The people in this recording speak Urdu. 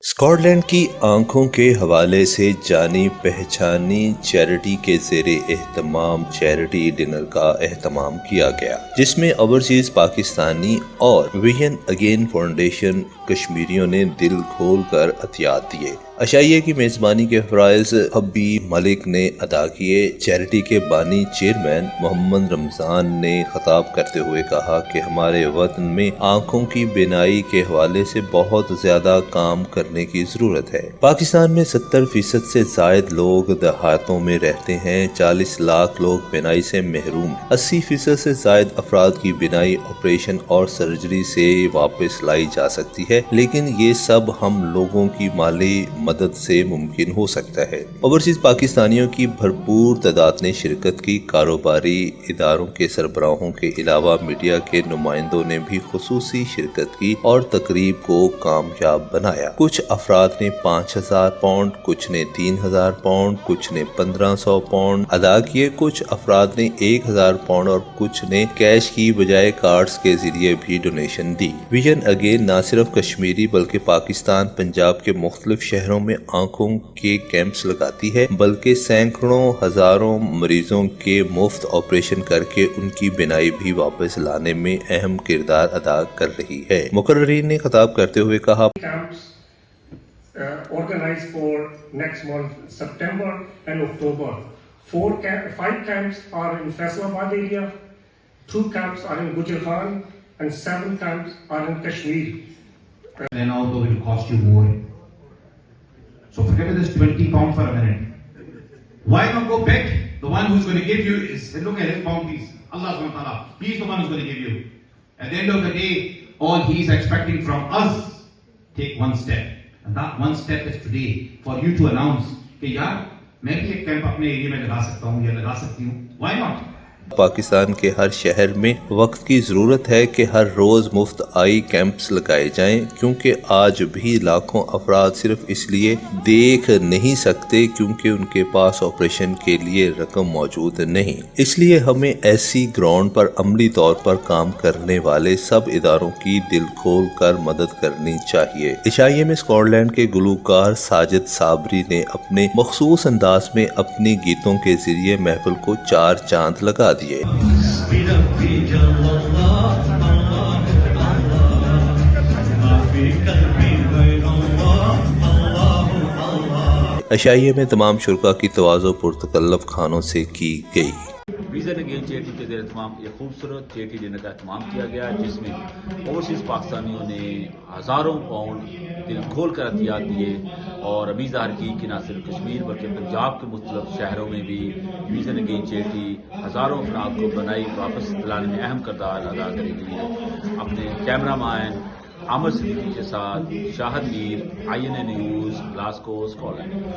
اسکاٹ لینڈ کی آنکھوں کے حوالے سے جانی پہچانی چیریٹی کے زیر اہتمام چیریٹی ڈنر کا اہتمام کیا گیا، جس میں اوورسیز پاکستانی اور ویژن اگین فاؤنڈیشن کشمیریوں نے دل کھول کر عطیات دیے۔ عشائیے کی میزبانی کے فرائض حبیب ملک نے ادا کیے۔ چیریٹی کے بانی چیئرمین محمد رمضان نے خطاب کرتے ہوئے کہا کہ ہمارے وطن میں آنکھوں کی بینائی کے حوالے سے بہت زیادہ کام کرنے کی ضرورت ہے۔ پاکستان میں 70% سے زائد لوگ دیہاتوں میں رہتے ہیں، 40 لاکھ لوگ بینائی سے محروم ہیں، 80% سے زائد افراد کی بینائی آپریشن اور سرجری سے واپس لائی جا سکتی ہے، لیکن یہ سب ہم لوگوں کی مالی مدد سے ممکن ہو سکتا ہے۔ اوورسیز پاکستانیوں کی بھرپور تعداد نے شرکت کی۔ کاروباری اداروں کے سربراہوں کے علاوہ میڈیا کے نمائندوں نے بھی خصوصی شرکت کی اور تقریب کو کامیاب بنایا۔ کچھ افراد نے 5000 پاؤنڈ، کچھ نے 3000 پاؤنڈ، کچھ نے 1500 پاؤنڈ ادا کیے، کچھ افراد نے 1000 پاؤنڈ اور کچھ نے کیش کی بجائے کارڈز کے ذریعے بھی ڈونیشن دی۔ ویژن اگین نہ صرف کشمیری بلکہ پاکستان پنجاب کے مختلف شہروں میں آنکھوں کے کیمپس لگاتی ہے، بلکہ سینکڑوں ہزاروں مریضوں کے مفت آپریشن کر کے ان کی بینائی بھی واپس لانے میں اہم کردار ادا کر رہی ہے۔ مقررین نے خطاب کرتے ہوئے کہا، organized for next month, September and October. 5 camps are in Faisalabad area, 2 camps are in Gujar Khan, and 7 camps are in Kashmir. Then although it will cost you more. So forget this 20 pound for a minute. Why not go beg? The one who's going to give you is, look at his bounties. Allah subhanahu wa ta'ala. He's the one who's going to give you. At the end of the day, all he's expecting from us, take one step. And that one step is today for you to announce کہ یار میں بھی ایک کیمپ اپنے ایریا میں لگا سکتا ہوں یا لگا سکتی ہوں. Why not? پاکستان کے ہر شہر میں وقت کی ضرورت ہے کہ ہر روز مفت آئی کیمپس لگائے جائیں، کیونکہ آج بھی لاکھوں افراد صرف اس لیے دیکھ نہیں سکتے کیونکہ ان کے پاس آپریشن کے لیے رقم موجود نہیں۔ اس لیے ہمیں ایسی گراؤنڈ پر عملی طور پر کام کرنے والے سب اداروں کی دل کھول کر مدد کرنی چاہیے۔ عشائیے میں اسکاٹ لینڈ کے گلوکار ساجد صابری نے اپنے مخصوص انداز میں اپنی گیتوں کے ذریعے محفل کو 4 چاند لگا دیے۔ عشائیے میں تمام شرکاء کی تواضع پرتکلف کھانوں سے کی گئی۔ ویژن اگین چیریٹی کے زیر اہتمام ایک خوبصورت چیریٹی ڈنر کا اہتمام کیا گیا، جس میں اوورسیز پاکستانیوں نے ہزاروں پاؤنڈ دل کھول کر عطیات دیے اور ابھی ظاہر کی کہ نہ صرف کشمیر بلکہ پنجاب کے مختلف شہروں میں بھی ویژن اگین چیریٹی ہزاروں افراد کو بنائی واپس دلانے میں اہم کردار ادا کرے گی۔ اپنے کیمرہ مین عامر صدیقی کے ساتھ Shahid Mir, INA news, Glasgow, Scott land.